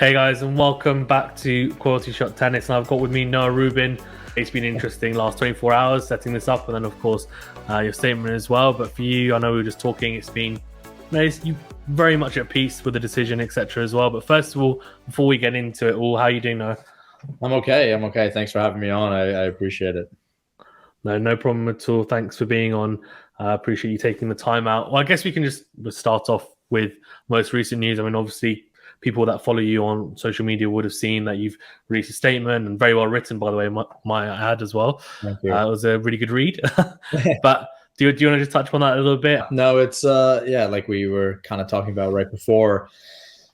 Hey guys, and welcome back to QualityShot Tennis. And I've got with me Noah Rubin. It's been interesting last 24 hours setting this up, and then of course your statement as well. But for you, I know we were just talking. It's been you very much at peace with the decision, etc. as well. But first of all, before we get into it all, how are you doing, Noah? I'm okay. Thanks for having me on. I appreciate it. No problem at all. Thanks for being on. I appreciate you taking the time out. Well, I guess we can just start off with most recent news. I mean, obviously, people that follow you on social media would have seen that you've released a statement, and very well written, by the way, my ad as well. Thank you. It was a really good read. But do you want to just touch on that a little bit? No, it's like we were kind of talking about right before.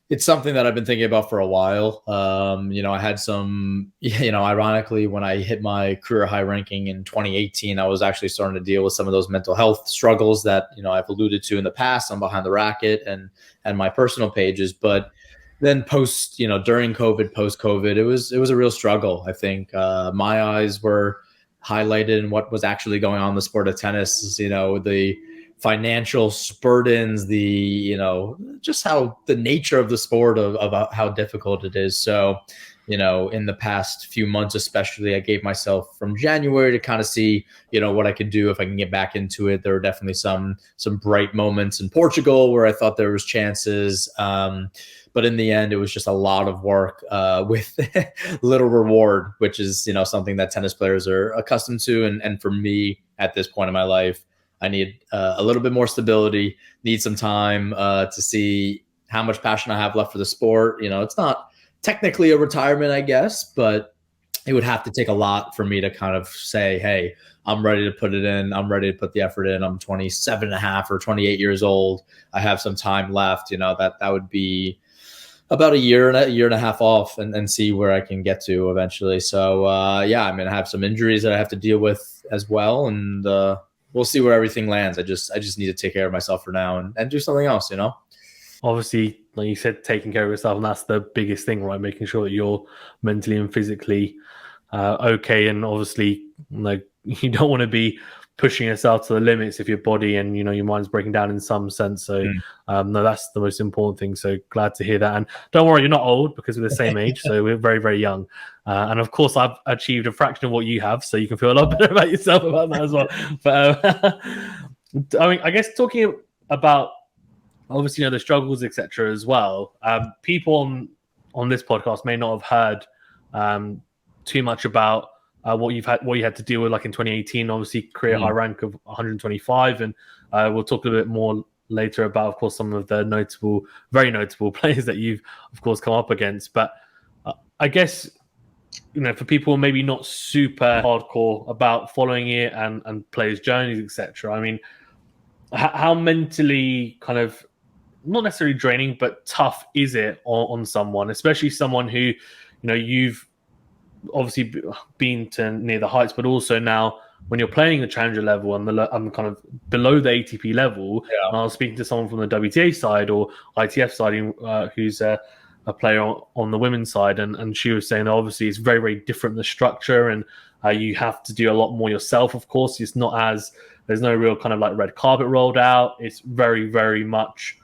It's something that I've been thinking about for a while. I had some, ironically, when I hit my career high ranking in 2018, I was actually starting to deal with some of those mental health struggles that, I've alluded to in the past on Behind the Racket and my personal pages. But then during COVID, post-COVID, it was a real struggle. I think my eyes were highlighted in what was actually going on in the sport of tennis, the financial spurt-ins, just how the nature of the sport of how difficult it is. So, in the past few months, especially, I gave myself from January to kind of see, what I could do if I can get back into it. There were definitely some bright moments in Portugal where I thought there was chances. But in the end, it was just a lot of work with little reward, which is, something that tennis players are accustomed to. And for me at this point in my life, I need a little bit more stability, need some time to see how much passion I have left for the sport. It's not technically a retirement, I guess, but it would have to take a lot for me to kind of say, hey, I'm ready to put it in. I'm ready to put the effort in. I'm 27 and a half or 28 years old. I have some time left. That would be about a year and a half off and see where I can get to eventually. So, I have some injuries that I have to deal with as well. And we'll see where everything lands. I just need to take care of myself for now and do something else, Obviously, like you said, taking care of yourself, and that's the biggest thing, right? Making sure that you're mentally and physically okay. And obviously, you don't want to be pushing yourself to the limits if your body and your mind's breaking down in some sense. So no, that's the most important thing. So glad to hear that. And don't worry, you're not old, because we're the same age, so we're very, very young. And of course, I've achieved a fraction of what you have, so you can feel a lot better about yourself about that as well. But I guess talking about obviously the struggles, etc. as well. People on this podcast may not have heard too much about what you had to deal with, like in 2018, obviously career high rank of 125, and we'll talk a little bit more later about, of course, some of the very notable players that you've, of course, come up against. But I guess for people maybe not super hardcore about following it and players' journeys, etc. I mean, how mentally kind of not necessarily draining, but tough is it on someone, especially someone who you've obviously been to near the heights, but also now when you're playing the challenger level and the kind of below the ATP level. And I was speaking to someone from the WTA side or ITF side who's a player on the women's side, and she was saying that obviously it's very, very different, the structure, and you have to do a lot more yourself. Of course, it's not there's no real kind of like red carpet rolled out. It's very, very much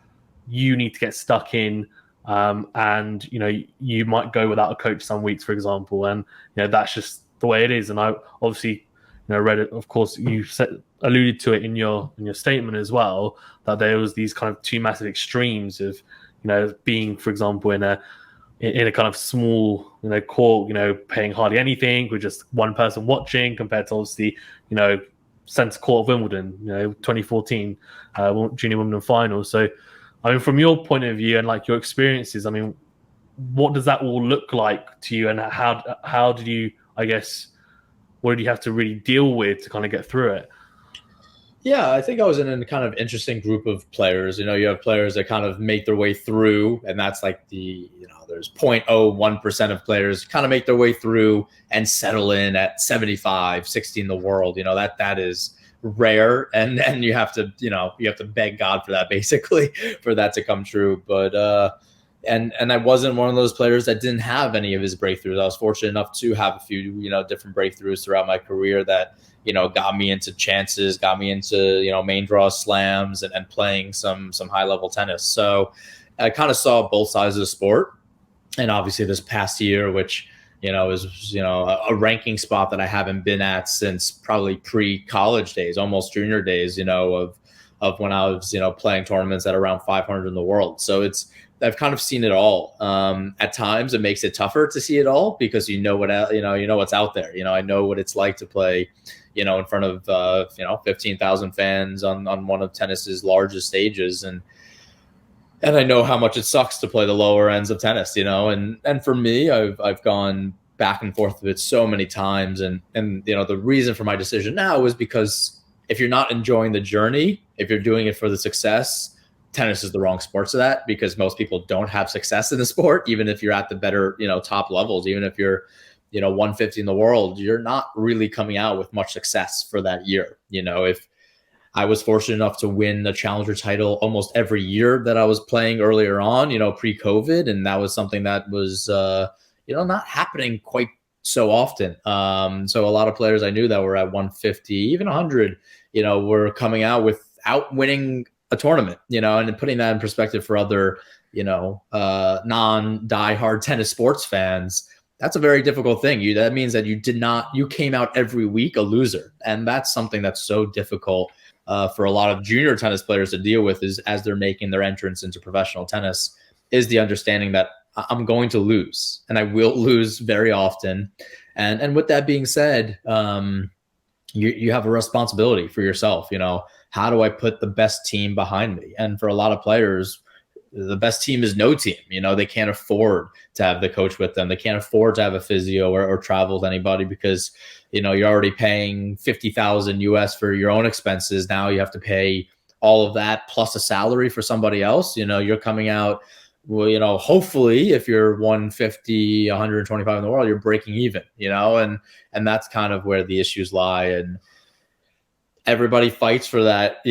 you need to get stuck in. And you might go without a coach some weeks, for example, and that's just the way it is. And I obviously read it. Of course, you alluded to it in your statement as well, that there was these kind of two massive extremes of being, for example, in a kind of small court, paying hardly anything with just one person watching, compared to obviously centre court of Wimbledon, 2014 Junior Wimbledon final. So I mean, from your point of view and like your experiences, I mean, what does that all look like to you, and how did you, I guess, what did you have to really deal with to kind of get through it? Yeah, I think I was in a kind of interesting group of players. You have players that kind of make their way through, and that's like there's 0.01% of players kind of make their way through and settle in at 75, 60 in the world. That is rare, and you have to beg God for that, basically, for that to come true. But and I wasn't one of those players that didn't have any of his breakthroughs. I was fortunate enough to have a few different breakthroughs throughout my career that got me into chances, got me into main draw slams and playing some high level tennis. So I kind of saw both sides of the sport. And obviously this past year, which, is, a ranking spot that I haven't been at since probably pre-college days, almost junior days, of when I was, playing tournaments at around 500 in the world. So I've kind of seen it all. At times it makes it tougher to see it all because you know what's out there. I know what it's like to play, in front of 15,000 fans on one of tennis's largest stages, and I know how much it sucks to play the lower ends of tennis, and for me, I've gone back and forth with it so many times, and the reason for my decision now was because if you're not enjoying the journey, if you're doing it for the success, tennis is the wrong sport for that, because most people don't have success in the sport. Even if you're at the better, top levels, even if you're, 150 in the world, you're not really coming out with much success for that year. If I was fortunate enough to win the challenger title almost every year that I was playing earlier on, pre-COVID, and that was something that was, not happening quite so often. So a lot of players I knew that were at 150, even 100, were coming out without winning a tournament, and putting that in perspective for other, non-diehard tennis sports fans. That's a very difficult thing. That means that you came out every week a loser. And that's something that's so difficult for a lot of junior tennis players to deal with, is as they're making their entrance into professional tennis, is the understanding that I'm going to lose, and I will lose very often. And with that being said, you have a responsibility for yourself. How do I put the best team behind me? And for a lot of players, the best team is no team. They can't afford to have the coach with them. They can't afford to have a physio or travel with anybody, because, you're already paying 50,000 US for your own expenses. Now you have to pay all of that plus a salary for somebody else. You're coming out, well, hopefully if you're 150, 125 in the world, you're breaking even, and that's kind of where the issues lie. And everybody fights for that,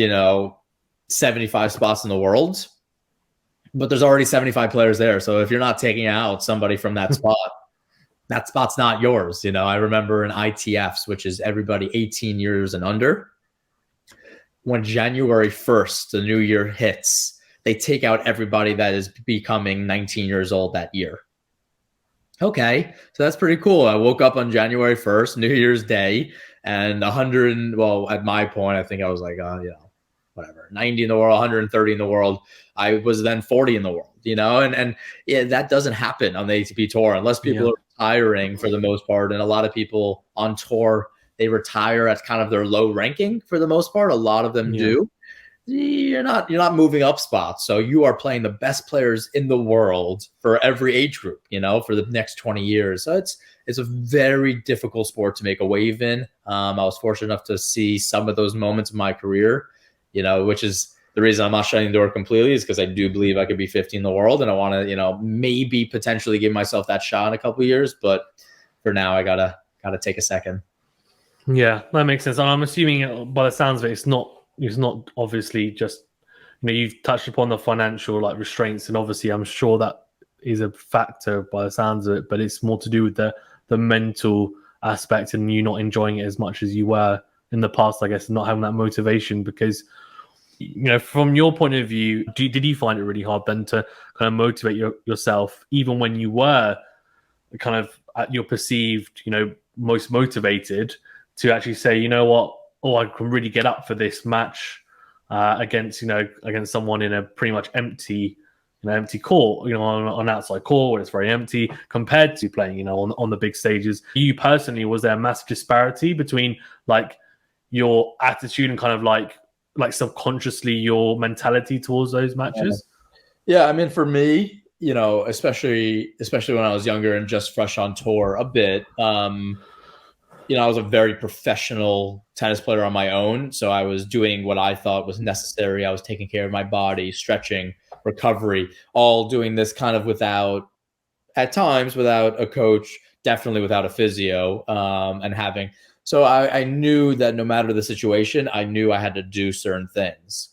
75 spots in the world, but there's already 75 players there. So if you're not taking out somebody from that spot, that spot's not yours. I remember in ITFs, which is everybody 18 years and under, when January 1st, the new year hits, they take out everybody that is becoming 19 years old that year. Okay, so that's pretty cool. I woke up on January 1st, New Year's Day, and 100, well, at my point, I think I was like, whatever, 90 in the world, 130 in the world. I was then 40 in the world, and yeah, that doesn't happen on the ATP tour unless people are retiring for the most part. And a lot of people on tour, they retire at kind of their low ranking for the most part. A lot of them do. You're not moving up spots. So you are playing the best players in the world for every age group, for the next 20 years. So it's a very difficult sport to make a wave in. I was fortunate enough to see some of those moments in my career, which is the reason I'm not shutting the door completely, is because I do believe I could be 50 in the world, and I want to, maybe potentially give myself that shot in a couple of years. But for now, I gotta take a second. Yeah, that makes sense. And I'm assuming by the sounds of it, it's not obviously just, you've touched upon the financial restraints, and obviously I'm sure that is a factor by the sounds of it, but it's more to do with the mental aspect, and you not enjoying it as much as you were in the past, I guess, and not having that motivation. Because, from your point of view, did you find it really hard then to kind of motivate yourself, even when you were kind of at your perceived, most motivated, to actually say, you know what, I can really get up for this match against someone in a pretty much empty court, on an outside court where it's very empty, compared to playing, on the big stages. You personally, was there a massive disparity between your attitude and kind of like subconsciously your mentality towards those matches? Yeah, I mean, for me, especially when I was younger and just fresh on tour a bit, I was a very professional tennis player on my own. So I was doing what I thought was necessary. I was taking care of my body, stretching, recovery, all doing this kind of at times without a coach, definitely without a physio, so I knew that no matter the situation, I knew I had to do certain things.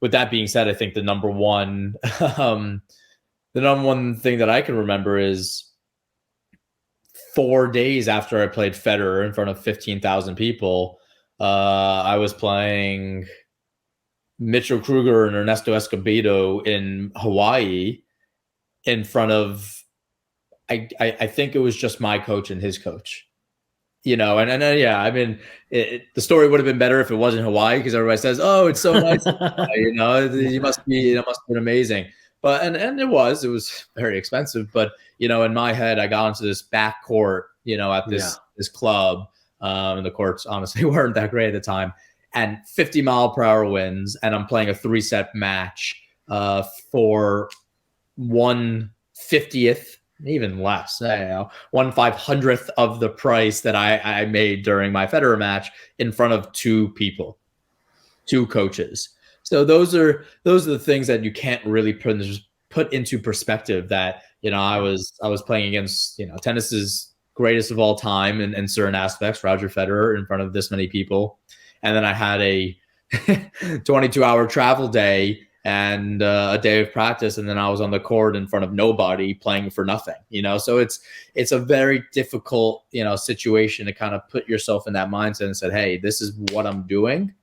With that being said, I think the number one thing that I can remember is 4 days after I played Federer in front of 15,000 people, I was playing Mitchell Kruger and Ernesto Escobedo in Hawaii in front of I think it was just my coach and his coach. Yeah, I mean, the story would have been better if it wasn't Hawaii, because everybody says, "Oh, it's so nice." You must have been amazing. But and it was very expensive. But in my head, I got into this back court, at this club, and the courts honestly weren't that great at the time. And 50-mile-per-hour winds, and I'm playing a 3-set match for 1/50th. Even less, 1/500th of the price that I made during my Federer match in front of 2 people, 2 coaches. So those are the things that you can't really put into perspective. That I was playing against tennis's greatest of all time in certain aspects, Roger Federer, in front of this many people, and then I had a 22-hour travel day and a day of practice, and then I was on the court in front of nobody playing for nothing, So it's a very difficult, situation to kind of put yourself in that mindset and said, hey, this is what I'm doing,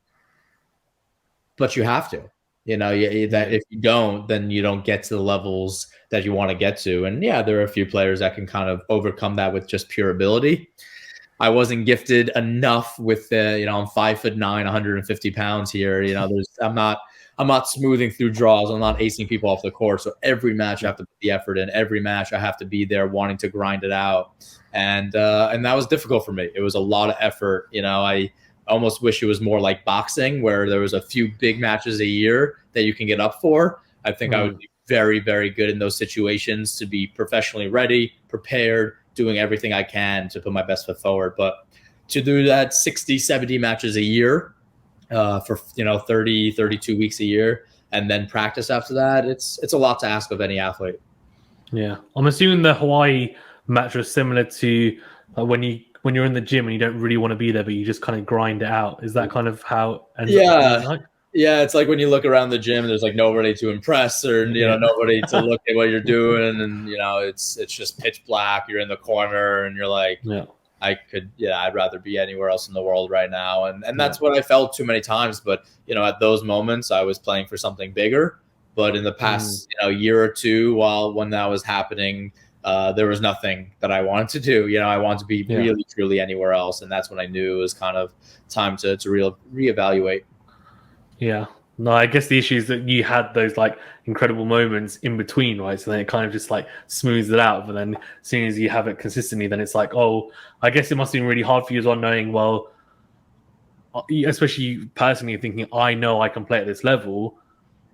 but you have to, that if you don't, then you don't get to the levels that you want to get to. And yeah, there are a few players that can kind of overcome that with just pure ability. I wasn't gifted enough with the, I'm 5'9", 150 pounds here. I'm not smoothing through draws. I'm not acing people off the court. So every match I have to put the effort in. Every match I have to be there wanting to grind it out. And that was difficult for me. It was a lot of effort. I almost wish it was more like boxing, where there was a few big matches a year that you can get up for. I think I would be very, very good in those situations, to be professionally ready, prepared, doing everything I can to put my best foot forward. But to do that 60, 70 matches a year, for 30, 32 weeks a year, and then practice after that, it's a lot to ask of any athlete. Yeah, I'm assuming the Hawaii match was similar to when you're in the gym and you don't really want to be there, but you just kind of grind it out. Is that kind of how it ends up being like? Yeah, it's like when you look around the gym, there's like nobody to impress, or nobody to look at what you're doing, and it's just pitch black. You're in the corner, and you're like, I'd rather be anywhere else in the world right now. And that's what I felt too many times. But, at those moments I was playing for something bigger. But in the past, year or two, when that was happening, there was nothing that I wanted to do. I wanted to be really, truly anywhere else. And that's when I knew it was kind of time to reevaluate. Yeah. No, I guess the issue is that you had those like incredible moments in between, right? So then it kind of just like smooths it out. But then as soon as you have it consistently, then it's like, oh, I guess it must have been really hard for you as well, knowing, well, especially you personally thinking, I know I can play at this level,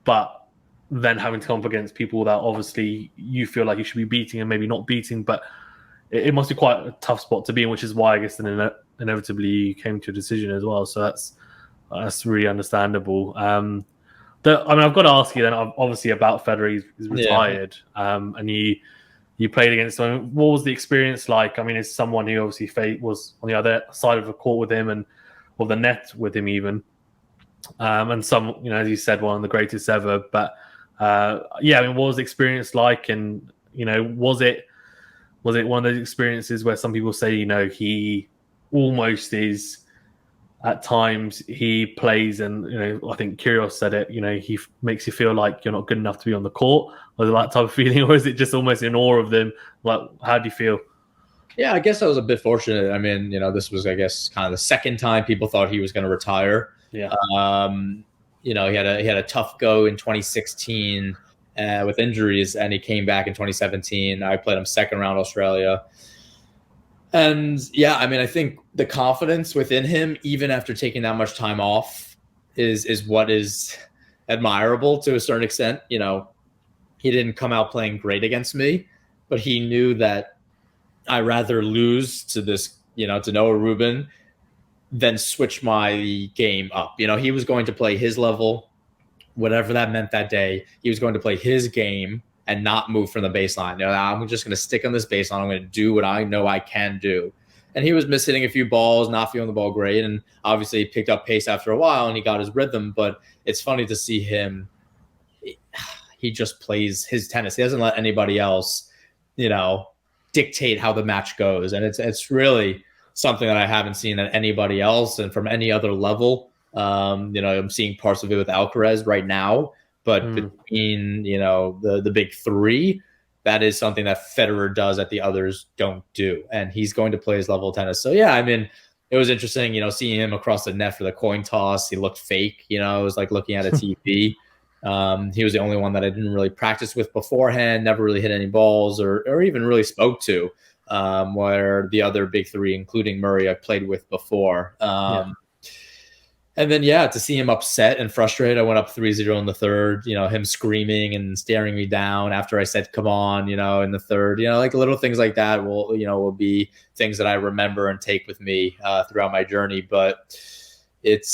but then having to come up against people that obviously you feel like you should be beating and maybe not beating, but it must be quite a tough spot to be in, which is why I guess then inevitably you came to a decision as well. So that's really understandable. I've got to ask you then, obviously, about Federer. He's retired, and you played against him. What was the experience like? I mean, as someone who obviously was on the other side of the court with him or the net with him even, and some, as you said, one of the greatest ever. But what was the experience like? And was it one of those experiences where some people say, he almost is. At times he plays, and I think Kyrgios said it. He makes you feel like you're not good enough to be on the court, or that type of feeling, or is it just almost in awe of them? Like, how do you feel? Yeah, I guess I was a bit fortunate. I mean, this was, I guess, kind of the second time people thought he was going to retire. Yeah. He had a tough go in 2016 with injuries, and he came back in 2017. I played him second round Australia. And yeah, I mean, I think the confidence within him, even after taking that much time off, is what is admirable to a certain extent. He didn't come out playing great against me, but he knew that I'd rather lose to this, to Noah Rubin than switch my game up. He was going to play his level, whatever that meant that day. He was going to play his game and not move from the baseline. I'm just going to stick on this baseline. I'm going to do what I know I can do. And he was missing a few balls, not feeling the ball great. And obviously he picked up pace after a while and he got his rhythm. But it's funny to see him. He just plays his tennis. He doesn't let anybody else, dictate how the match goes. And it's really something that I haven't seen at anybody else and from any other level. I'm seeing parts of it with Alcaraz right now. But between, the big three, that is something that Federer does that the others don't do. And he's going to play his level of tennis. So, yeah, I mean, it was interesting, seeing him across the net for the coin toss. He looked fake, it was like looking at a TV. He was the only one that I didn't really practice with beforehand, never really hit any balls or even really spoke to, where the other big three, including Murray, I played with before. And then, to see him upset and frustrated, I went up 3-0 in the third, him screaming and staring me down after I said, come on, in the third, like little things like that will be things that I remember and take with me throughout my journey. But it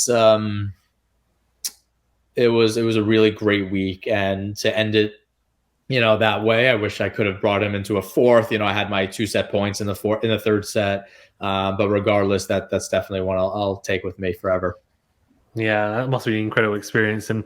was a really great week, and to end it, that way, I wish I could have brought him into a fourth. I had my 2 set points in the third set. But regardless, that's definitely one I'll take with me forever. Yeah, that must be an incredible experience. And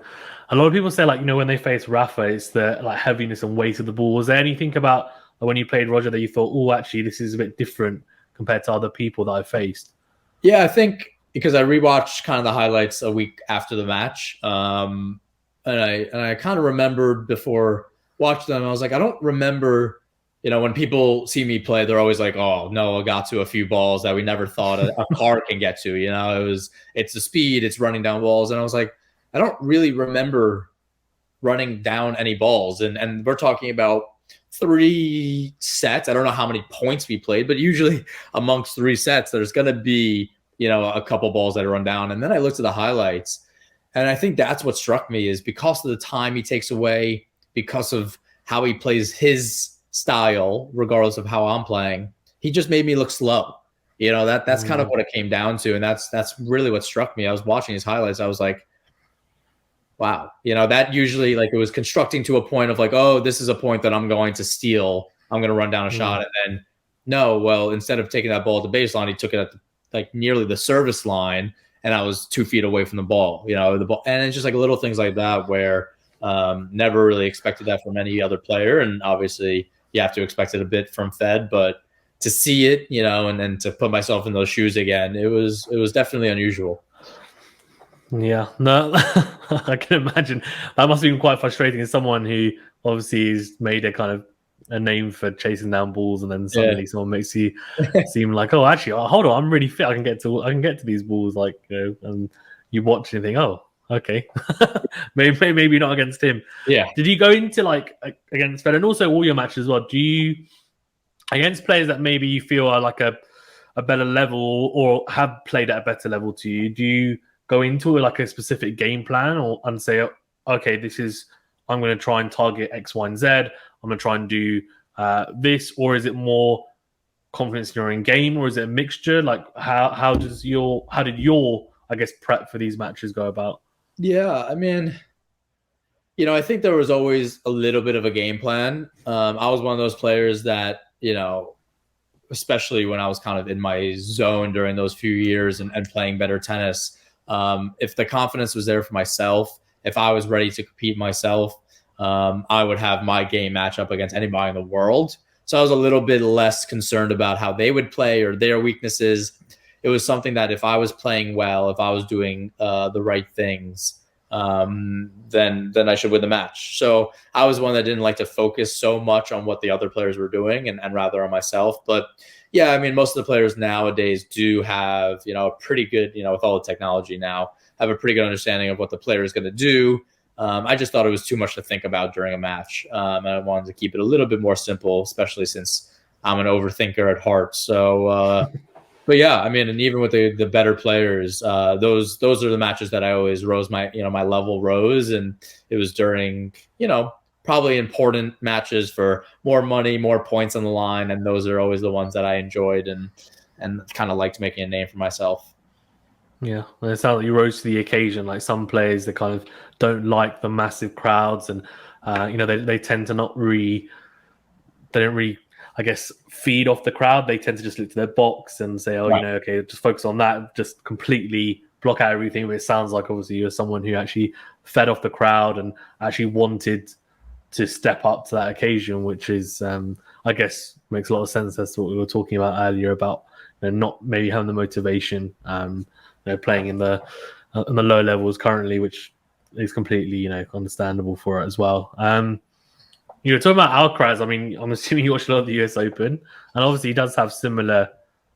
a lot of people say, when they face Rafa, it's the heaviness and weight of the ball. Was there anything about when you played Roger that you thought, oh, actually, this is a bit different compared to other people that I faced? Yeah, I think because I rewatched kind of the highlights a week after the match, and I kind of remembered before watching them, I was like, I don't remember. When people see me play, they're always like, oh, Noah got to a few balls that we never thought a car can get to. It's the speed, it's running down balls. And I was like, I don't really remember running down any balls. And we're talking about 3 sets. I don't know how many points we played, but usually amongst 3 sets, there's going to be, a couple balls that run down. And then I looked at the highlights, and I think that's what struck me is because of the time he takes away, because of how he plays his style, regardless of how I'm playing, he just made me look slow. That's kind of what it came down to. And that's really what struck me. I was watching his highlights. I was like, wow, that usually it was constructing to a point of like, oh, this is a point that I'm going to steal. I'm going to run down a shot. And then instead of taking that ball at the baseline, he took it at nearly the service line. And I was 2 feet away from the ball, the ball. And it's just little things like that where never really expected that from any other player. And obviously, you have to expect it a bit from Fed, but to see it, and then to put myself in those shoes again, it was definitely unusual. Yeah, no, I can imagine that must have been quite frustrating as someone who obviously has made a name for chasing down balls, and then suddenly someone makes you seem like, oh, actually, hold on, I'm really fit. I can get to these balls, and you watch and think, oh, okay, maybe not against him. Yeah. Did you go into against Federer, and also all your matches as well? Do you against players that maybe you feel are a better level or have played at a better level to you? Do you go into a specific game plan and say, okay, I'm going to try and target X, Y, and Z. I'm going to try and do this, or is it more confidence in your own game, or is it a mixture? How did your I guess prep for these matches go about? Yeah, I mean, I think there was always a little bit of a game plan. I was one of those players that, especially when I was kind of in my zone during those few years and playing better tennis, if the confidence was there for myself, if I was ready to compete myself, I would have my game match up against anybody in the world. So I was a little bit less concerned about how they would play or their weaknesses. It was something that if I was playing well, if I was doing the right things, then I should win the match. So I was one that didn't like to focus so much on what the other players were doing and rather on myself. But yeah, I mean, most of the players nowadays do have, a pretty good, with all the technology now, have a pretty good understanding of what the player is going to do. I just thought it was too much to think about during a match. And I wanted to keep it a little bit more simple, especially since I'm an overthinker at heart. So, but yeah, I mean, and even with the better players, those are the matches that I always rose my level rose. And it was during, probably important matches for more money, more points on the line. And those are always the ones that I enjoyed and kind of liked making a name for myself. Yeah, it sounds like you rose to the occasion. Like some players, they kind of don't like the massive crowds, and they tend to not really, they don't really, I guess, feed off the crowd. They tend to just look to their box and say, oh, right, okay, just focus on that, just completely block out everything. But it sounds like obviously you're someone who actually fed off the crowd and actually wanted to step up to that occasion, which is, I guess, makes a lot of sense as to what we were talking about earlier about not maybe having the motivation. Playing in the low levels currently, which is completely understandable for it as well. You're talking about Alcaraz. I mean, I'm assuming you watched a lot of the US Open, and obviously he does have similar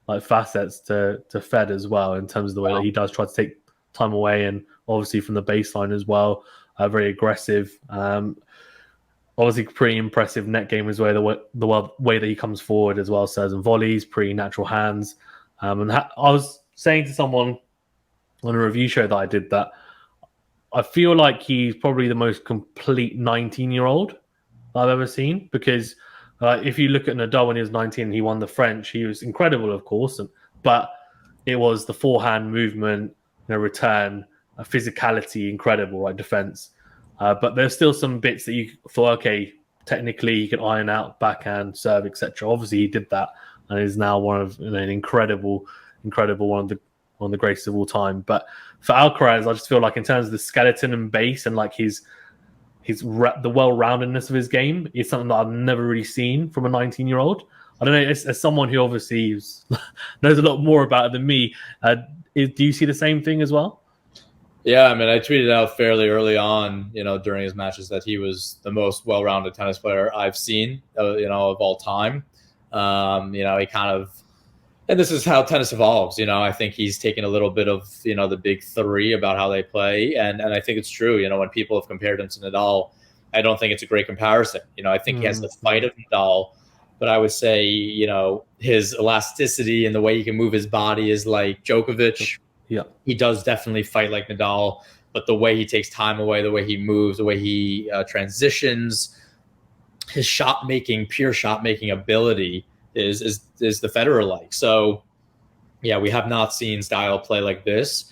like facets to Fed as well in terms of the way that he does try to take time away, and obviously from the baseline as well, very aggressive. Obviously, pretty impressive net game as well. The way that he comes forward as well, serves and volleys, pretty natural hands. I was saying to someone on a review show that I did that I feel like he's probably the most complete 19-year-old I've ever seen, because if you look at Nadal when he was 19, he won the French. He was incredible, of course, but it was the forehand movement, return, physicality, incredible, right? Defense. But there's still some bits that you thought, okay, technically you can iron out, backhand, serve, etc. Obviously, he did that, and is now one of an incredible one of the greatest of all time. But for Alcaraz, I just feel like in terms of the skeleton and base and like the well-roundedness of his game is something that I've never really seen from a 19-year-old. I don't know, as someone who obviously knows a lot more about it than me, do you see the same thing as well? Yeah, I mean, I tweeted out fairly early on, during his matches that he was the most well-rounded tennis player I've seen, of all time. He kind of, and this is how tennis evolves. I think he's taken a little bit of, the big three about how they play. And I think it's true. When people have compared him to Nadal, I don't think it's a great comparison. I think he has the fight of Nadal, but I would say, his elasticity and the way he can move his body is like Djokovic. Yeah, he does definitely fight like Nadal, but the way he takes time away, the way he moves, the way he transitions, his pure shot making ability is the Federer like. So, yeah, we have not seen style play like this.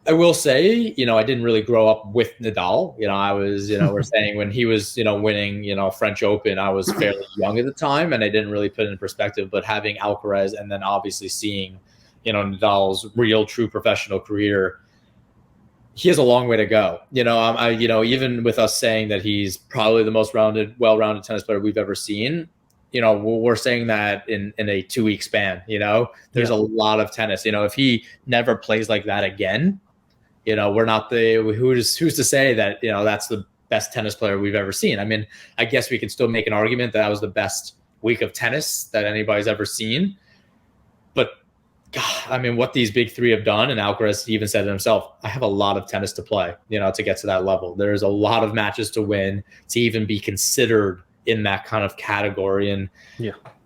I will say, I didn't really grow up with Nadal. I was, we're saying when he was, winning, French Open, I was fairly young at the time, and I didn't really put it in perspective. But having Alcaraz and then obviously seeing, Nadal's real, true professional career, he has a long way to go. Even with us saying that he's probably the most well-rounded tennis player we've ever seen, we're saying that in a 2-week span. There's a lot of tennis. If he never plays like that again, we're not who's to say that that's the best tennis player we've ever seen. I mean, I guess we can still make an argument that was the best week of tennis that anybody's ever seen. But God, I mean, what these big three have done, and Alcaraz even said it himself, I have a lot of tennis to play, to get to that level. There's a lot of matches to win to even be considered in that kind of category. And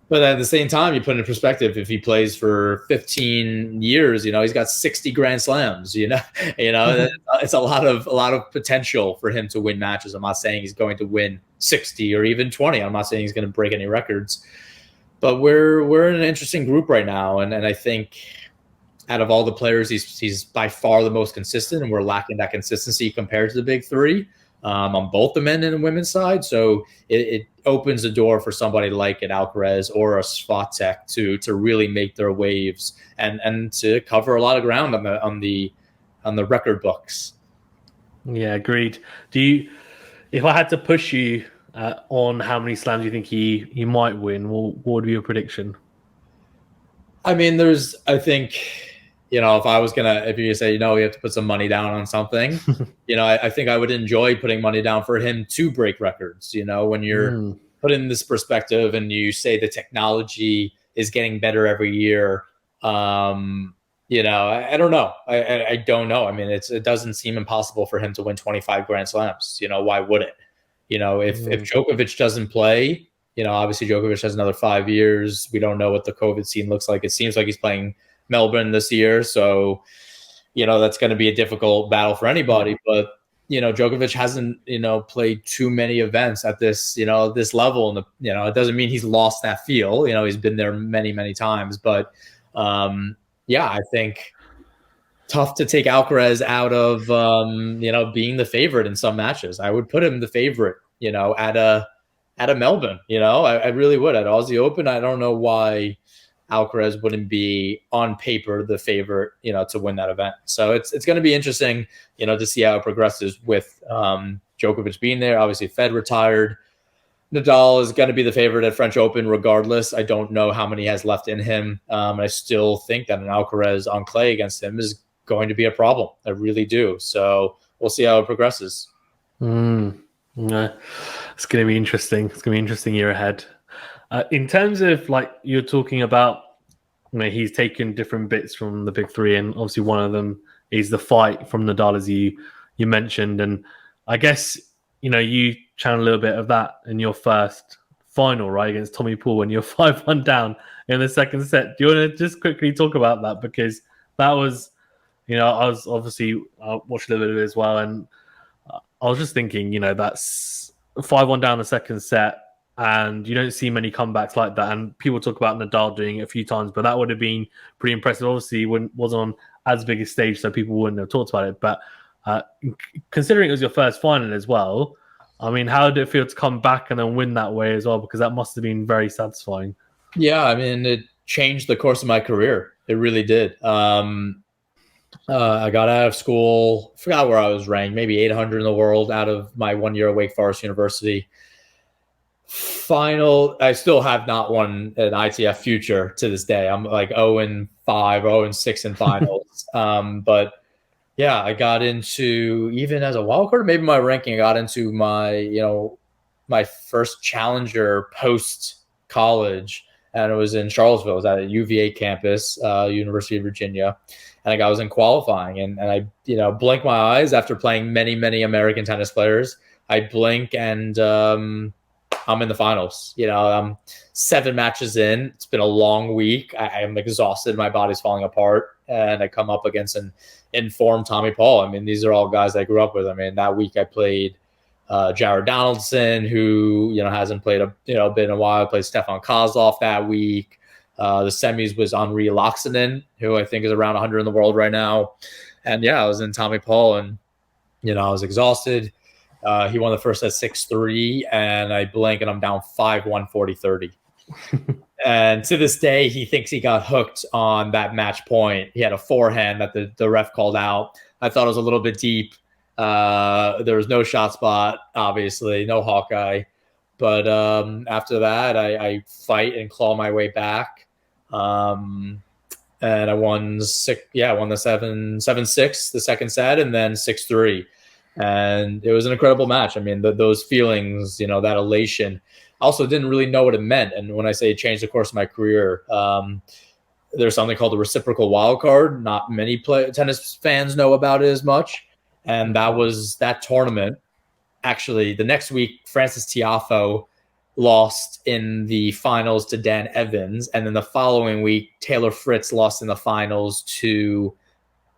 but at the same time, you put in perspective, if he plays for 15 years, he's got 60 Grand Slams, it's a lot of potential for him to win matches. I'm not saying he's going to win 60 or even 20. I'm not saying he's going to break any records. But we're in an interesting group right now, and I think out of all the players, he's by far the most consistent, and we're lacking that consistency compared to the big three on both the men and the women's side. So it opens the door for somebody like an Alcaraz or a Swiatek to really make their waves and to cover a lot of ground on the record books. Yeah, agreed. If I had to push you on how many slams you think he might win, what would be your prediction? I mean, I think, if you say, we have to put some money down on something, I think I would enjoy putting money down for him to break records. When you're put in this perspective and you say the technology is getting better every year, I don't know. I don't know. I mean, it doesn't seem impossible for him to win 25 Grand Slams. Why would it? If Djokovic doesn't play, obviously Djokovic has another 5 years. We don't know what the COVID scene looks like. It seems like he's playing Melbourne this year. So, that's going to be a difficult battle for anybody. But, Djokovic hasn't, played too many events at this, this level. And, it doesn't mean he's lost that feel. He's been there many, many times. But, I think tough to take Alcaraz out of, being the favorite in some matches. I would put him the favorite, at a Melbourne, I really would. At Aussie Open, I don't know why Alcaraz wouldn't be on paper the favorite, to win that event. So it's going to be interesting, to see how it progresses with Djokovic being there. Obviously, Fed retired. Nadal is going to be the favorite at French Open regardless. I don't know how many he has left in him. I still think that an Alcaraz on clay against him is going to be a problem. I really do. So we'll see how it progresses. It's going to be interesting. It's going to be an interesting year ahead. In terms of like you're talking about, he's taken different bits from the big three, and obviously one of them is the fight from Nadal, as you mentioned. And I guess you channel a little bit of that in your first final, right, against Tommy Paul when you're 5-1 down in the second set. Do you want to just quickly talk about that, because that was, I was obviously watched a little bit of it as well, and I was just thinking, that's 5-1 down the second set, and you don't see many comebacks like that. And people talk about Nadal doing it a few times, but that would have been pretty impressive. Obviously, it wasn't on as big a stage, so people wouldn't have talked about it. But considering it was your first final as well, I mean, how did it feel to come back and then win that way as well? Because that must have been very satisfying. Yeah, I mean, it changed the course of my career. It really did. I got out of school, forgot where I was ranked, maybe 800 in the world out of my 1 year at Wake Forest University. Final, I still have not won an ITF future to this day. I'm like 0-5, 0-6 in finals. But yeah, I got into, even as a wildcard, maybe my ranking, I got into my first challenger post college, and it was in Charlottesville. It was at a UVA campus, University of Virginia. And I was in qualifying, and I, blink my eyes after playing many, many American tennis players. I blink and I'm in the finals. I'm 7 matches in. It's been a long week. I am exhausted. My body's falling apart. And I come up against an informed Tommy Paul. I mean, these are all guys I grew up with. I mean, that week I played Jared Donaldson, who, hasn't played been a while. I played Stefan Kozlov that week. The semis was Henri Laaksonen, who I think is around 100 in the world right now. And yeah, I was in Tommy Paul, and, I was exhausted. He won the first set 6-3, and I blink and I'm down 5-1, 40-30. And to this day, he thinks he got hooked on that match point. He had a forehand that the ref called out. I thought it was a little bit deep. There was no shot spot, obviously, no Hawkeye. But after that, I fight and claw my way back. And I won the 7-6, the second set, and then 6-3. And it was an incredible match. I mean, those feelings, that elation. I also didn't really know what it meant. And when I say it changed the course of my career, there's something called the Reciprocal wild card. Not many tennis fans know about it as much. And that tournament. Actually, the next week, Francis Tiafoe lost in the finals to Dan Evans. And then the following week, Taylor Fritz lost in the finals to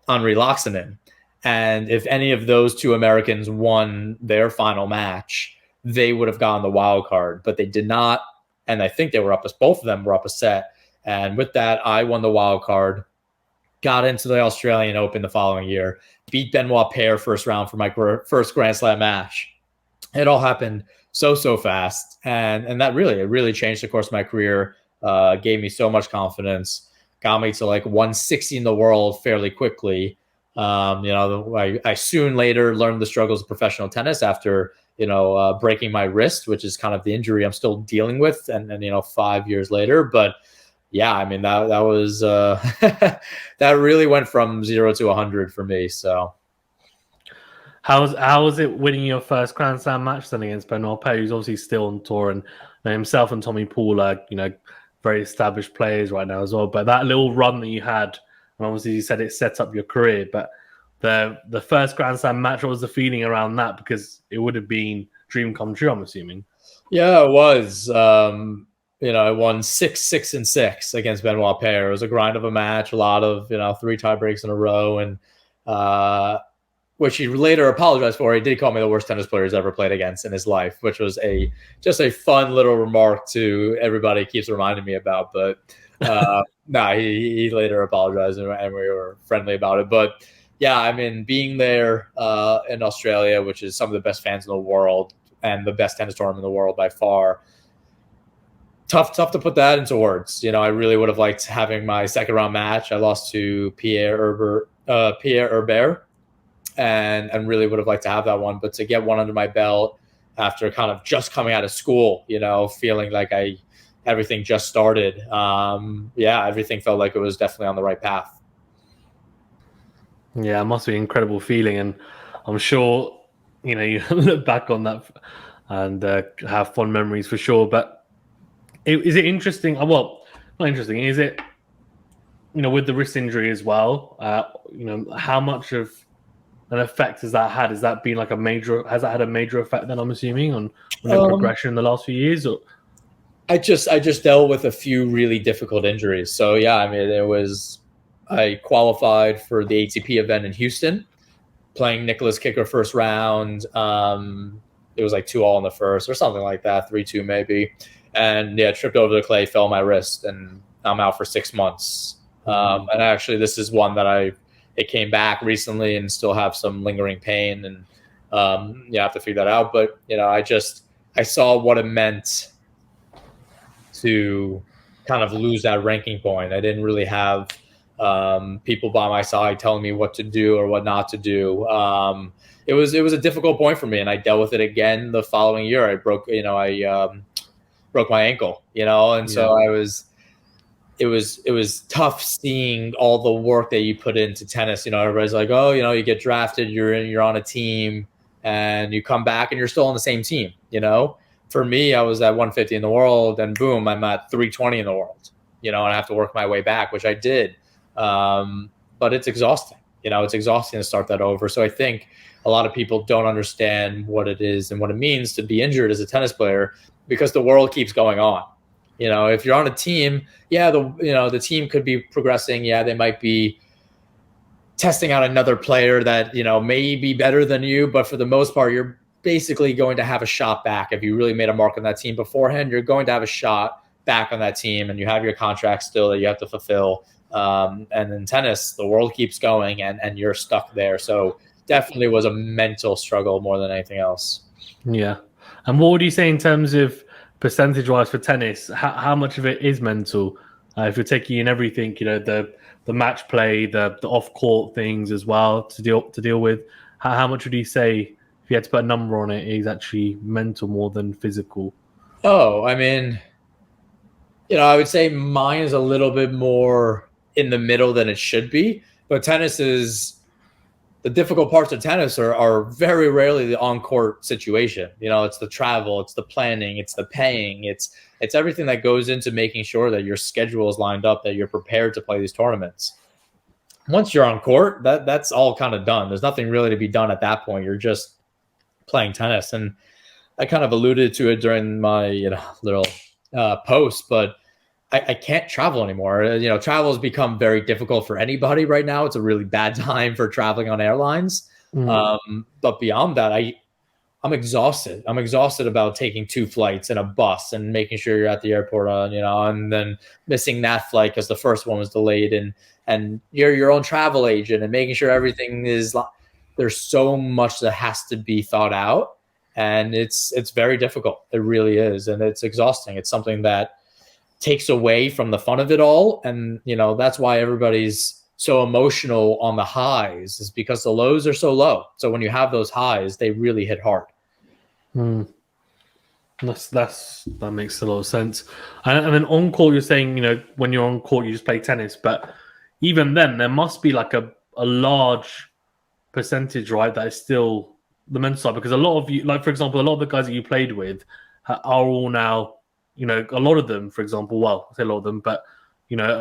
Henri Laaksonen. And if any of those two Americans won their final match, they would have gotten the wild card, but they did not. And I think both of them were up a set. And with that, I won the wild card, got into the Australian Open the following year, beat Benoit Paire first round for my first Grand Slam match. It all happened so fast. And that really changed the course of my career, gave me so much confidence, got me to like 160 in the world fairly quickly. I soon later learned the struggles of professional tennis after, breaking my wrist, which is kind of the injury I'm still dealing with. And 5 years later, but yeah, I mean, that was, that really went from 0 to 100 for me. So. How was it winning your first Grand Slam match then against Benoit Paire, who's obviously still on tour, and himself and Tommy Paul are, very established players right now as well. But that little run that you had, and obviously you said it set up your career, but the first Grand Slam match, what was the feeling around that? Because it would have been dream come true, I'm assuming. Yeah, it was. I won 6-6-6 against Benoit Paire. It was a grind of a match, a lot of 3 tie breaks in a row, and which he later apologized for. He did call me the worst tennis player he's ever played against in his life, which was just a fun little remark to everybody keeps reminding me about. But he later apologized, and we were friendly about it. But yeah, I mean, being there in Australia, which is some of the best fans in the world and the best tennis tournament in the world by far, tough to put that into words. I really would have liked having my second round match. I lost to Pierre Herbert, and really would have liked to have that one. But to get one under my belt after kind of just coming out of school, feeling like everything just started. Everything felt like it was definitely on the right path. Yeah, it must be an incredible feeling. And I'm sure you look back on that and have fond memories for sure. But is it interesting? Well, not interesting. Is it, with the wrist injury as well? How much of an effect has that had? Has that been has that had a major effect then, I'm assuming, on your progression in the last few years? Or I just dealt with a few really difficult injuries. So yeah, I mean, I qualified for the ATP event in Houston, playing Nicholas Kicker first round. It was like 2-all in the first or something like that, 3-2 maybe. And yeah, tripped over the clay, fell on my wrist, and I'm out for 6 months. And actually, this is one that it came back recently and still have some lingering pain, and you have to figure that out. But I saw what it meant to kind of lose that ranking point. I didn't really have people by my side telling me what to do or what not to do. It was a difficult point for me, and I dealt with it again the following year. I broke my ankle, and so it was tough seeing all the work that you put into tennis. Everybody's like, oh, you get drafted, you're on a team, and you come back and you're still on the same team. For me, I was at 150 in the world, and boom, I'm at 320 in the world. And I have to work my way back, which I did. But it's exhausting. It's exhausting to start that over. So I think a lot of people don't understand what it is and what it means to be injured as a tennis player, because the world keeps going on. If you're on a team, the team could be progressing. Yeah, they might be testing out another player that, may be better than you, but for the most part, you're basically going to have a shot back. If you really made a mark on that team beforehand, you're going to have a shot back on that team, and you have your contract still that you have to fulfill. And in tennis, the world keeps going, and you're stuck there. So definitely was a mental struggle more than anything else. Yeah. And what would you say in terms of percentage-wise for tennis? How much of it is mental? If you're taking in everything, the match play, the off-court things as well to deal with, how much would you say, if you had to put a number on it, is actually mental more than physical? Oh, I mean, I would say mine is a little bit more in the middle than it should be. But the difficult parts of tennis are very rarely the on-court situation. It's the travel, it's the planning, it's the paying, it's everything that goes into making sure that your schedule is lined up, that you're prepared to play these tournaments. Once you're on court, that's all kind of done. There's nothing really to be done at that point. You're just playing tennis. And I kind of alluded to it during my little post, but I can't travel anymore. Travel has become very difficult for anybody right now. It's a really bad time for traveling on airlines. But beyond that, I'm exhausted. I'm exhausted about taking 2 flights and a bus and making sure you're at the airport and then missing that flight because the first one was delayed, and you're your own travel agent and making sure everything is. There's so much that has to be thought out, and it's very difficult. It really is, and it's exhausting. It's something that takes away from the fun of it all, and that's why everybody's so emotional on the highs, is because the lows are so low. So when you have those highs, they really hit hard. That makes a lot of sense. And then on court, you're saying when you're on court you just play tennis, but even then there must be like a large percentage, right, that is still the mental side, because a lot of you, like for example, a lot of the guys that you played with are all now, a lot of them, for example, well, I say a lot of them, but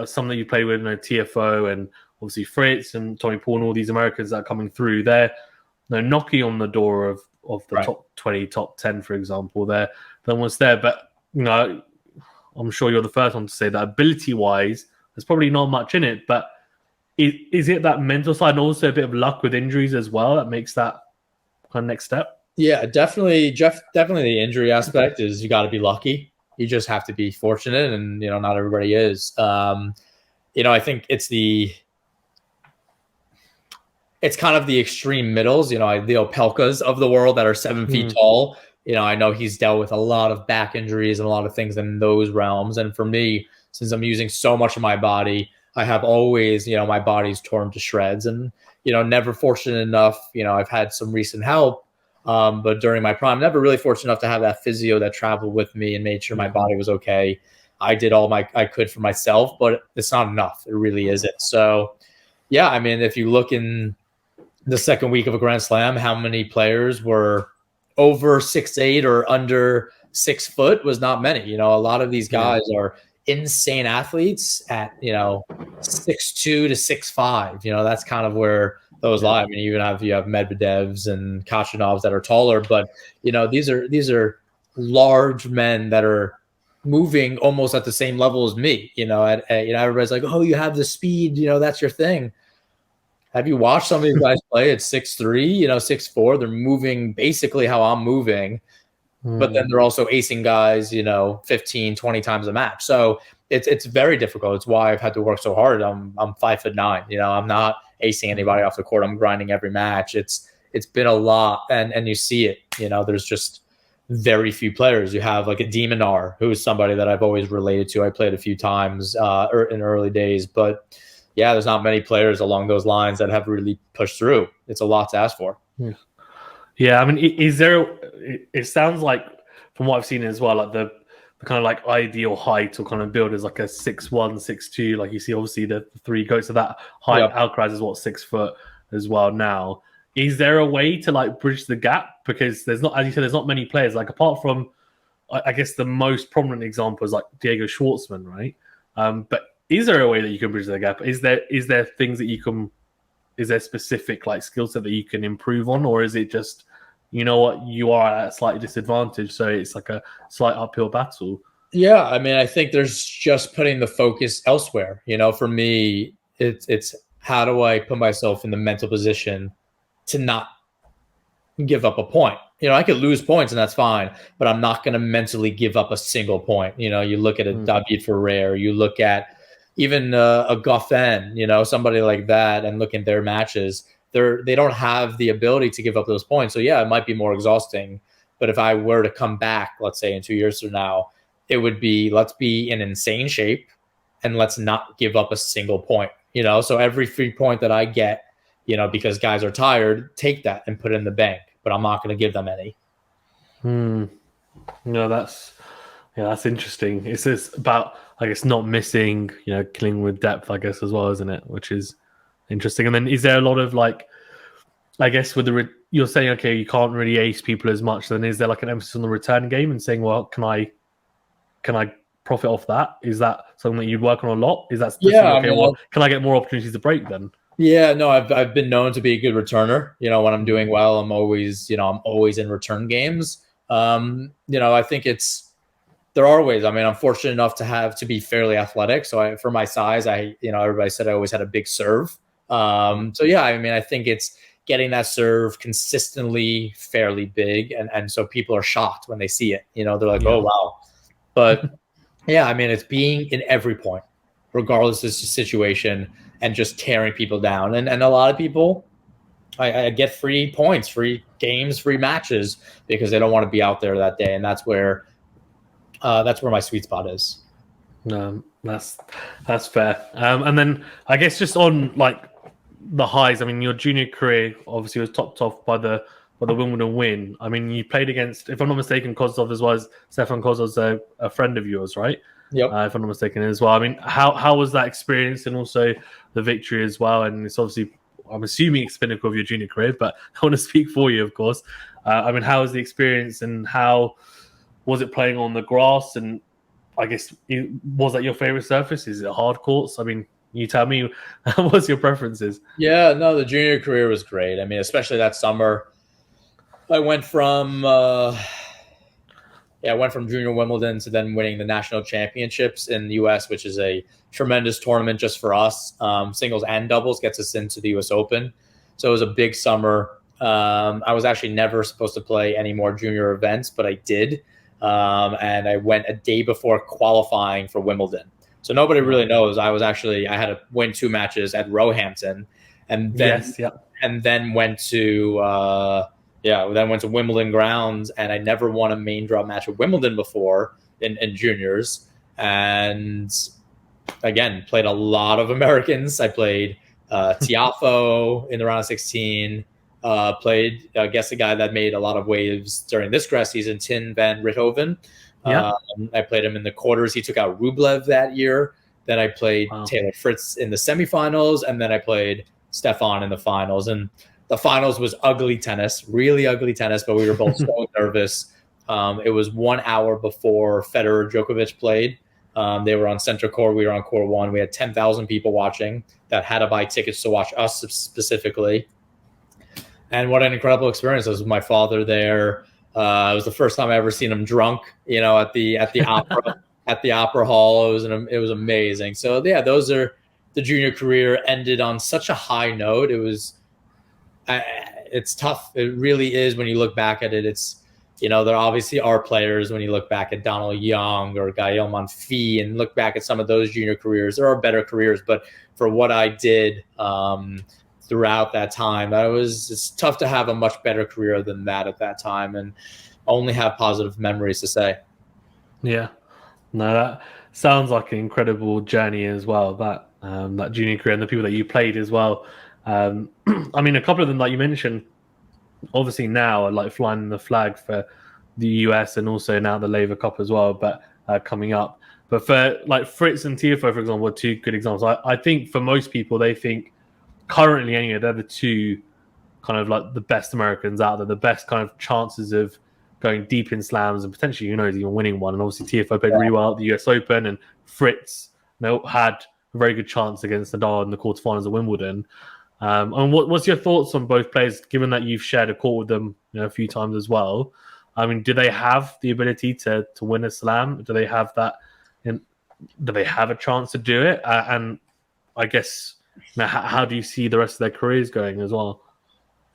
some that you play with, TFO and obviously Fritz and Tommy Paul and all these Americans that are coming through, they're knocking on the door of the right. Top 20, top 10, for example. They're almost there, but I'm sure you're the first one to say that ability-wise, there's probably not much in it, but is it that mental side and also a bit of luck with injuries as well that makes that kind of next step? Yeah, definitely. Definitely the injury aspect is you got to be lucky. You just have to be fortunate, and not everybody is. I think it's kind of the extreme middles. The Opelkas of the world that are 7 feet tall. I know he's dealt with a lot of back injuries and a lot of things in those realms. And for me, since I'm using so much of my body, I have always, my body's torn to shreds, and, never fortunate enough. I've had some recent help, but during my prime, never really fortunate enough to have that physio that traveled with me and made sure my body was okay. I did all I could for myself, but it's not enough. It really isn't. So, yeah, I mean, if you look in the second week of a Grand Slam, how many players were over 6'8" or under 6 foot was not many. You know, a lot of these guys are insane athletes at, 6'2" to 6'5". You know, that's kind of where those lie. I mean, you have Medvedevs and Kachanovs that are taller, but these are large men that are moving almost at the same level as me. Everybody's like, oh, you have the speed, that's your thing. Have you watched some of these guys play at 6'3", 6'4"? They're moving basically how I'm moving, but then they're also acing guys, 15, 20 times a match. So it's very difficult. It's why I've had to work so hard. I'm 5'9". I'm not acing anybody off the court. I'm grinding every match. It's been a lot, and you see it. There's just very few players. You have like a Demonar, who is somebody that I've always related to. I played a few times in early days, but yeah, there's not many players along those lines that have really pushed through. It's a lot to ask for. Yeah, I mean, is there? It sounds like, from what I've seen as well, like the kind of like ideal height or kind of build is like a 6'1", 6'2". Like you see, obviously the three goats of that height. Alcaraz is 6 foot as well now. Is there a way to like bridge the gap? Because there's not, as you said, there's not many players. Like apart from, I guess the most prominent example is like Diego Schwartzman, right? But is there a way that you can bridge the gap? Is there things that you can? Is there specific like skill set that you can improve on, or is it just, you are at a slight disadvantage, so it's like a slight uphill battle? Yeah, I mean, I think there's just putting the focus elsewhere. For me, it's how do I put myself in the mental position to not give up a point? I could lose points and that's fine, but I'm not going to mentally give up a single point. You look at a David Ferrer, you look at even a Goffin, somebody like that, and look at their matches. They don't have the ability to give up those points. So yeah, it might be more exhausting. But if I were to come back, let's say in 2 years from now, it would be, let's be in insane shape and let's not give up a single point. So every free point that I get, because guys are tired, take that and put it in the bank. But I'm not going to give them any. No, that's interesting. It's just about, I guess, not missing, killing with depth, I guess, as well, isn't it? Which is interesting. And then is there a lot of like, I guess with you're saying, okay, you can't really ace people as much. Then is there like an emphasis on the return game and saying, well, can I profit off that? Is that something that you'd work on a lot? Is that can I get more opportunities to break then? Yeah, no, I've been known to be a good returner. When I'm doing well, I'm always in return games. I think there are ways. I mean, I'm fortunate enough to be fairly athletic. So for my size, everybody said I always had a big serve. So yeah, I mean, I think it's getting that serve consistently fairly big. And so people are shocked when they see it, they're like, oh, wow. But yeah, I mean, it's being in every point, regardless of the situation, and just tearing people down. And a lot of people, I get free points, free games, free matches because they don't want to be out there that day. And that's where my sweet spot is. That's fair. And then I guess just on like the highs, I mean, your junior career obviously was topped off by the Wimbledon win. I mean, you played against, if I'm not mistaken, Kozlov as well as Stefan Kozlov's a friend of yours, right? Yep. If I'm not mistaken as well. I mean, how was that experience and also the victory as well? And it's obviously, I'm assuming it's pinnacle of your junior career, but I want to speak for you, of course. I mean, how was the experience and how was it playing on the grass? And I guess, was that your favorite surface? Is it hard courts? I mean, you tell me, what's your preferences? Yeah, no, the junior career was great. I mean, especially that summer, I went from Junior Wimbledon to then winning the national championships in the U.S., which is a tremendous tournament just for us. Singles and doubles gets us into the U.S. Open. So it was a big summer. I was actually never supposed to play any more junior events, but I did. And I went a day before qualifying for Wimbledon. So nobody really knows. I had to win 2 matches at Roehampton, and then went to Wimbledon grounds, and I never won a main draw match at Wimbledon before in juniors. And again, played a lot of Americans. I played Tiafoe in the round of 16. Played, I guess, a guy that made a lot of waves during this grass season, Tin van Rithoven. I played him in the quarters. He took out Rublev that year. Then I played Taylor Fritz in the semifinals, and then I played Stefan in the finals. And The finals was ugly tennis, really ugly tennis, but we were both so nervous. It was 1 hour before Federer Djokovic played. They were on center court. We were on court one. We had 10,000 people watching that had to buy tickets to watch us specifically. And what an incredible experience. I was with my father there. It was the first time I ever seen him drunk, at the opera, at the opera hall. It was amazing. So yeah, those are the junior career ended on such a high note. It's tough. It really is when you look back at it. There obviously are players when you look back at Donald Young or Gael Monfils and look back at some of those junior careers. There are better careers, but for what I did throughout that time, it's tough to have a much better career than that at that time, and only have positive memories to say. Yeah, no, that sounds like an incredible journey as well. That junior career and the people that you played as well. I mean, a couple of them, like you mentioned, obviously now are like flying the flag for the US and also now the Laver Cup as well, but coming up. But for like Fritz and Tiafoe, for example, are two good examples. I think for most people, they think currently anyway, they're the two kind of like the best Americans out there, the best kind of chances of going deep in slams and potentially, even winning one. And obviously Tiafoe played really well at the US Open, and Fritz had a very good chance against Nadal in the quarterfinals of Wimbledon. And what's your thoughts on both players, given that you've shared a court with them a few times as well? I mean, do they have the ability to win a slam? Do they have that? Do they have a chance to do it? And I guess, how do you see the rest of their careers going as well?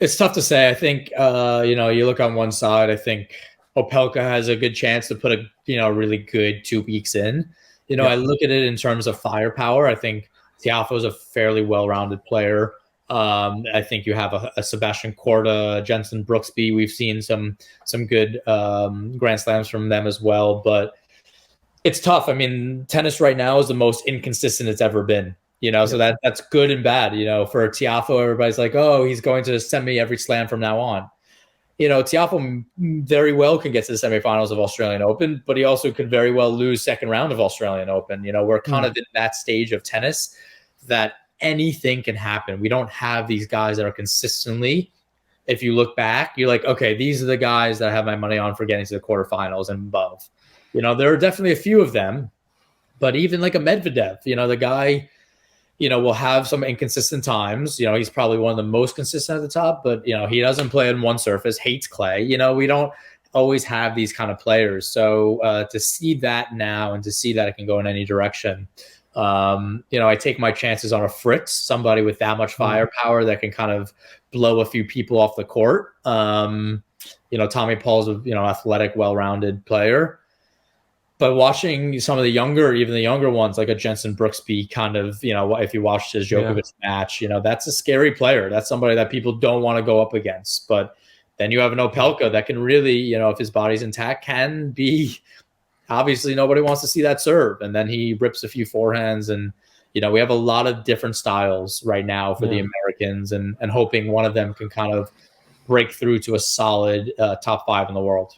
It's tough to say. I think, you look on one side, I think Opelka has a good chance to put a, really good 2 weeks in. I look at it in terms of firepower. I think Tiafoe is a fairly well-rounded player. I think you have a Sebastian Korda, Jensen Brooksby. We've seen some good Grand Slams from them as well, but it's tough. I mean, tennis right now is the most inconsistent it's ever been. So that's good and bad. For Tiafoe, everybody's like, oh, he's going to send me every slam from now on. Tiafoe very well can get to the semifinals of Australian Open, but he also could very well lose second round of Australian Open. We're kind of in that stage of tennis that anything can happen. We don't have these guys that are consistently, if you look back, you're like, okay, these are the guys that I have my money on for getting to the quarterfinals and above. There are definitely a few of them, but even like a Medvedev, the guy, will have some inconsistent times. He's probably one of the most consistent at the top, but, he doesn't play on one surface, hates clay. We don't always have these kind of players. So to see that now and to see that it can go in any direction, I take my chances on a Fritz, somebody with that much firepower that can kind of blow a few people off the court. Tommy Paul's athletic, well-rounded player. But watching some of the younger ones, like a Jensen Brooksby kind of, if you watched his Djokovic match, that's a scary player. That's somebody that people don't want to go up against. But then you have an Opelka that can really, if his body's intact, can be – obviously nobody wants to see that serve. And then he rips a few forehands. And, we have a lot of different styles right now for the Americans and hoping one of them can kind of break through to a solid top 5 in the world.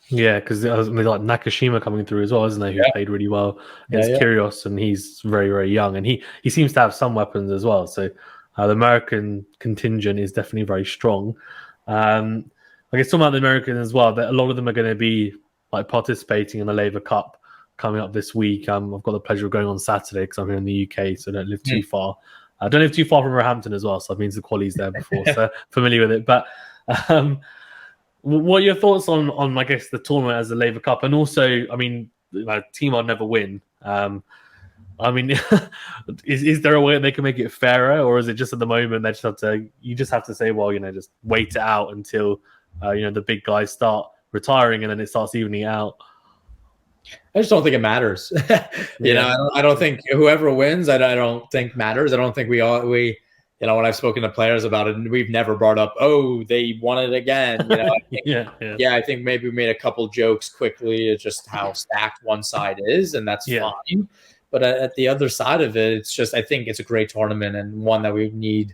Yeah, because there's like Nakashima coming through as well, isn't there? Who played really well against Kyrgios, and he's very, very young, and he seems to have some weapons as well. So the American contingent is definitely very strong. I guess talking about the Americans as well, that a lot of them are going to be like participating in the Laver Cup coming up this week. I've got the pleasure of going on Saturday because I'm here in the UK, so I don't live too far. I don't live too far from Roehampton as well, so that means the quali's there before, so familiar with it. But what are your thoughts on I guess the tournament as the Laver Cup, and also, I mean, team I'll never win. I mean, is there a way that they can make it fairer, or is it just at the moment you just have to say, well, just wait it out until the big guys start retiring and then it starts evening out? I just don't think it matters. I don't think whoever wins, I don't think matters. I don't think we when I've spoken to players about it, and we've never brought up, oh, they won it again. I think, I think maybe we made a couple jokes quickly at just how stacked one side is, and that's fine. But at the other side of it, it's just, I think it's a great tournament and one that we need.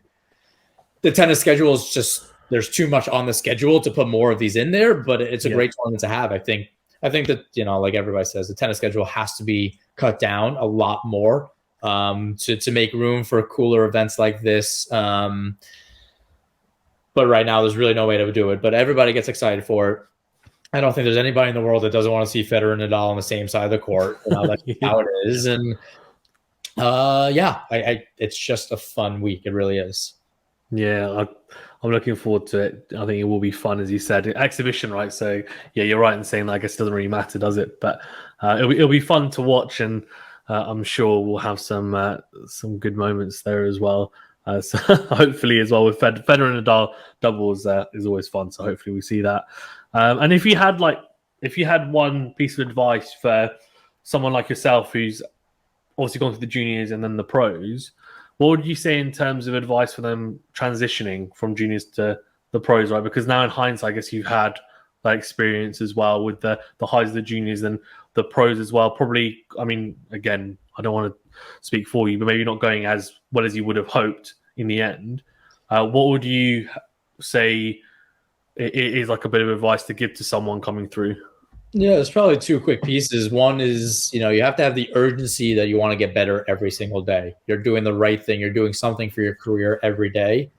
The tennis schedule is just, there's too much on the schedule to put more of these in there, but it's a great tournament to have. I think that, like everybody says, the tennis schedule has to be cut down a lot more to make room for cooler events like this. But right now, there's really no way to do it. But everybody gets excited for it. I don't think there's anybody in the world that doesn't want to see Federer and Nadal on the same side of the court. That's how it is. And it's just a fun week. It really is. Yeah, I'm looking forward to it. I think it will be fun, as you said. Exhibition, right? So yeah, you're right in saying that. I guess it doesn't really matter, does it? But it'll be fun to watch, and I'm sure we'll have some good moments there as well. So hopefully, as well with Federer and Nadal doubles is always fun. So hopefully we see that. And if you had one piece of advice for someone like yourself who's obviously gone through the juniors and then the pros, what would you say in terms of advice for them transitioning from juniors to the pros, right? Because now in hindsight, I guess you've had that experience as well with the highs of the juniors and the pros as well. Probably, I mean, again, I don't want to speak for you, but maybe not going as well as you would have hoped in the end. What would you say is like a bit of advice to give to someone coming through? Yeah, there's probably two quick pieces. One is, you have to have the urgency that you want to get better every single day. You're doing the right thing. You're doing something for your career every day.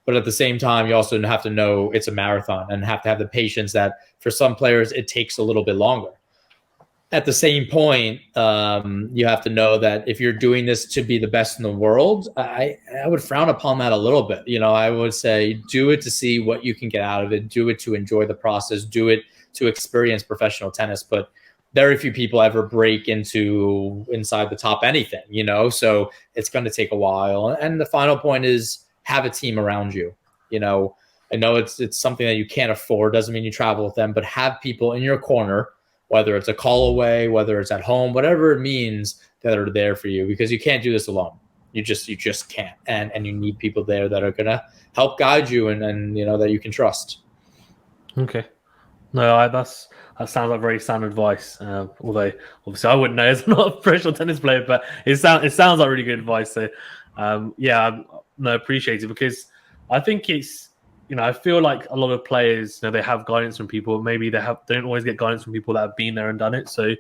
But at the same time, you also have to know it's a marathon and have to have the patience that for some players, it takes a little bit longer. At the same point, you have to know that if you're doing this to be the best in the world, I would frown upon that a little bit. I would say do it to see what you can get out of it. Do it to enjoy the process. Do it to experience professional tennis. But very few people ever break inside the top anything, so it's going to take a while. And the final point is have a team around you. I know it's something that you can't afford. Doesn't mean you travel with them, but have people in your corner, whether it's a call away, whether it's at home, whatever it means, that are there for you, because you can't do this alone. You just can't. And you need people there that are going to help guide you and that you can trust. Okay. No, that sounds like very sound advice. Although obviously I wouldn't know as I'm not a professional tennis player, but it sounds like really good advice. So appreciate it, because I think it's I feel like a lot of players they have guidance from people. Maybe they don't always get guidance from people that have been there and done it. So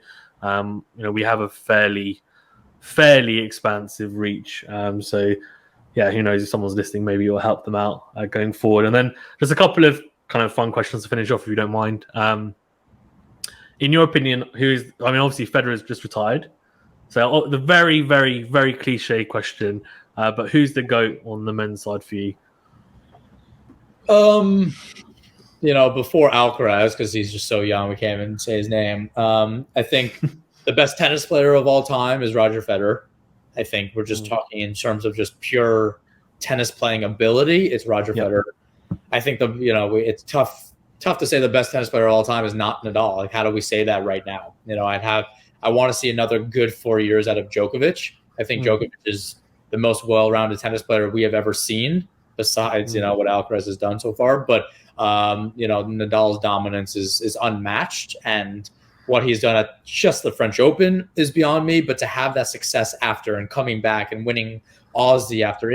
we have a fairly expansive reach. So yeah, who knows if someone's listening, maybe it'll help them out going forward. And then just a couple of kind of fun questions to finish off, if you don't mind. In your opinion, obviously Federer's just retired. So the very, very, very cliche question, but who's the GOAT on the men's side for you? Before Alcaraz, because he's just so young, we can't even say his name. I think the best tennis player of all time is Roger Federer. I think we're just talking in terms of just pure tennis playing ability. It's Roger Federer. I think it's tough to say the best tennis player of all time is not Nadal. Like, how do we say that right now? I want to see another good 4 years out of Djokovic. I think Djokovic is the most well-rounded tennis player we have ever seen, besides what Alcaraz has done so far. But Nadal's dominance is unmatched, and what he's done at just the French Open is beyond me. But to have that success after and coming back and winning Aussie after,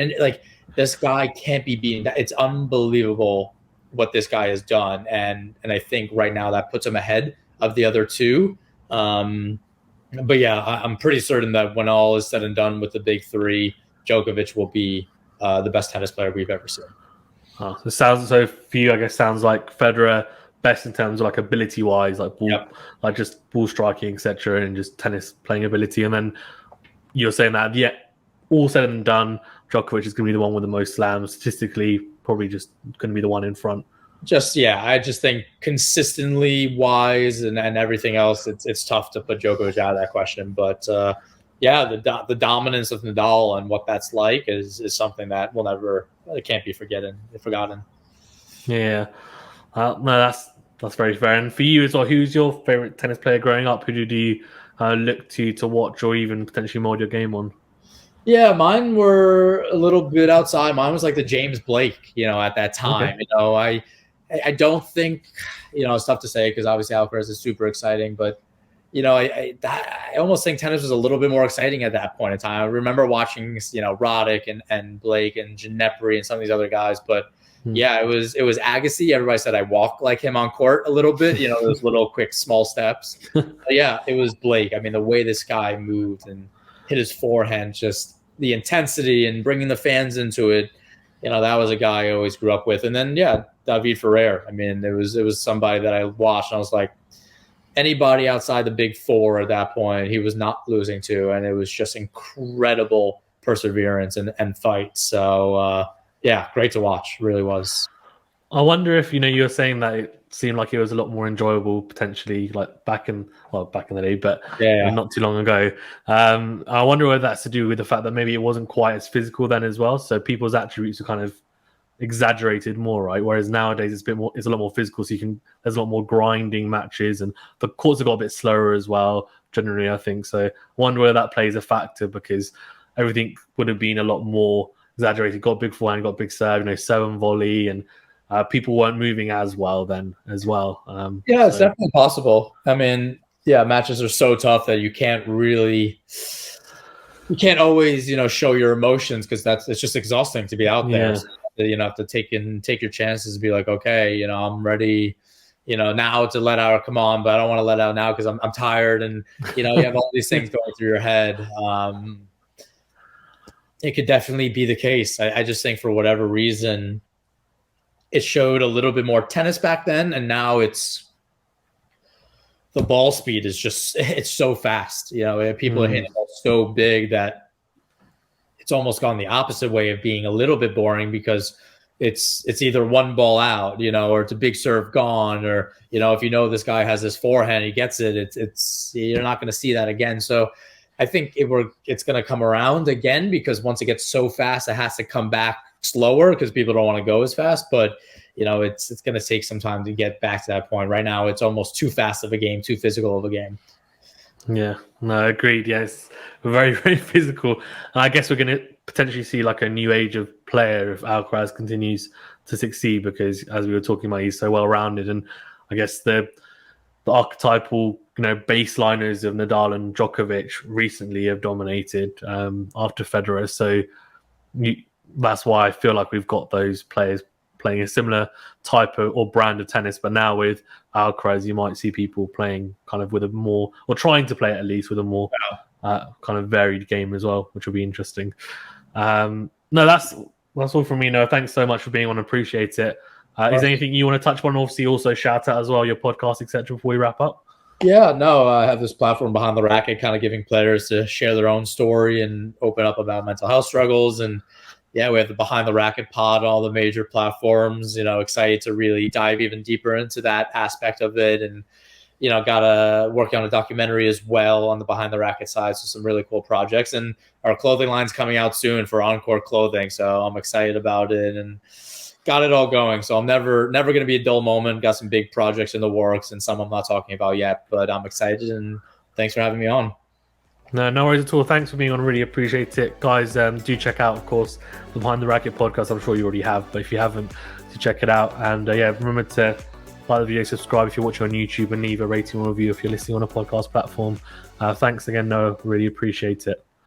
this guy can't be beaten. It's unbelievable what this guy has done, and I think right now that puts him ahead of the other two. But yeah, I'm pretty certain that when all is said and done with the big three, Djokovic will be the best tennis player we've ever seen. So for you, I guess sounds like Federer best in terms of like ability wise, like ball, like just ball striking, etc., and just tennis playing ability. And then you're saying that all said and done, Djokovic is going to be the one with the most slams. Statistically, probably just going to be the one in front. I just think consistently wise and everything else, it's tough to put Djokovic out of that question. But the dominance of Nadal and what that's like is something that can't be forgotten. Yeah, no, that's very fair. And for you as well, who's your favorite tennis player growing up? Who did you look to watch or even potentially mold your game on? Yeah, mine were a little bit outside. Mine was like the James Blake, at that time. Okay. I don't think, it's tough to say because obviously Alcaraz is super exciting, but I almost think tennis was a little bit more exciting at that point in time. I remember watching, Roddick and Blake and Ginepri and some of these other guys, but yeah, it was Agassi. Everybody said I walk like him on court a little bit, those little quick small steps. But yeah, it was Blake. I mean, the way this guy moved and hit his forehand, just the intensity and bringing the fans into it. that was a guy I always grew up with. And then, David Ferrer. I mean, it was somebody that I watched and I was like, anybody outside the big four at that point, he was not losing to. And it was just incredible perseverance and fight. So, great to watch. Really was. I wonder if, you were saying that it seemed like it was a lot more enjoyable potentially, like back in the day, but not too long ago. I wonder whether that's to do with the fact that maybe it wasn't quite as physical then as well. So people's attributes are kind of exaggerated more, right? Whereas nowadays it's a lot more physical. So there's a lot more grinding matches, and the courts have got a bit slower as well, generally, I think. So I wonder whether that plays a factor, because everything would have been a lot more exaggerated. Got big forehand, got big serve, 7 volley, and people weren't moving as well then as well. It's definitely possible. I mean, matches are so tough that you can't always, show your emotions, because it's just exhausting to be out there. So you have to take your chances and be like, okay, I'm ready, now to let out, come on, but I don't want to let out now because I'm tired. And, you have all these things going through your head. It could definitely be the case. I just think for whatever reason, it showed a little bit more tennis back then. And now the ball speed is it's so fast. People are hitting the ball so big that it's almost gone the opposite way of being a little bit boring, because it's either one ball out, or it's a big serve gone, or, if this guy has this forehand, he gets it. It's you're not going to see that again. So I think it's going to come around again, because once it gets so fast, it has to come back slower because people don't want to go as fast. But, it's going to take some time to get back to that point. Right now, it's almost too fast of a game, too physical of a game. Yeah, no, agreed. Yes, very, very physical. And I guess we're going to potentially see like a new age of player if Alcaraz continues to succeed, because as we were talking about, he's so well-rounded. And I guess the archetypal, baseliners of Nadal and Djokovic recently have dominated after Federer. So that's why I feel like we've got those players playing a similar type of or brand of tennis. But now with Alcaraz, you might see people playing kind of with a more, or trying to play at least with a more kind of varied game as well, which will be interesting. No, that's all from me, Noah. Thanks so much for being on. Appreciate it. Is there anything you want to touch on? Obviously, also shout out as well your podcast, etc. before we wrap up. Yeah, no, I have this platform Behind the Racket, kind of giving players to share their own story and open up about mental health struggles. And we have the Behind the Racket pod on all the major platforms. Excited to really dive even deeper into that aspect of it, and got to work on a documentary as well on the Behind the Racket side. So some really cool projects, and our clothing line's coming out soon for Encore Clothing. So I'm excited about it and got it all going. So I'm never going to be a dull moment. Got some big projects in the works and some I'm not talking about yet, but I'm excited, and thanks for having me on. No worries at all. Thanks for being on. Really appreciate it. Guys, do check out, of course, the Behind the Racket podcast. I'm sure you already have, but if you haven't, to check it out. And remember to like the video, subscribe if you're watching on YouTube, and leave a rating or review if you're listening on a podcast platform. Thanks again, Noah. Really appreciate it.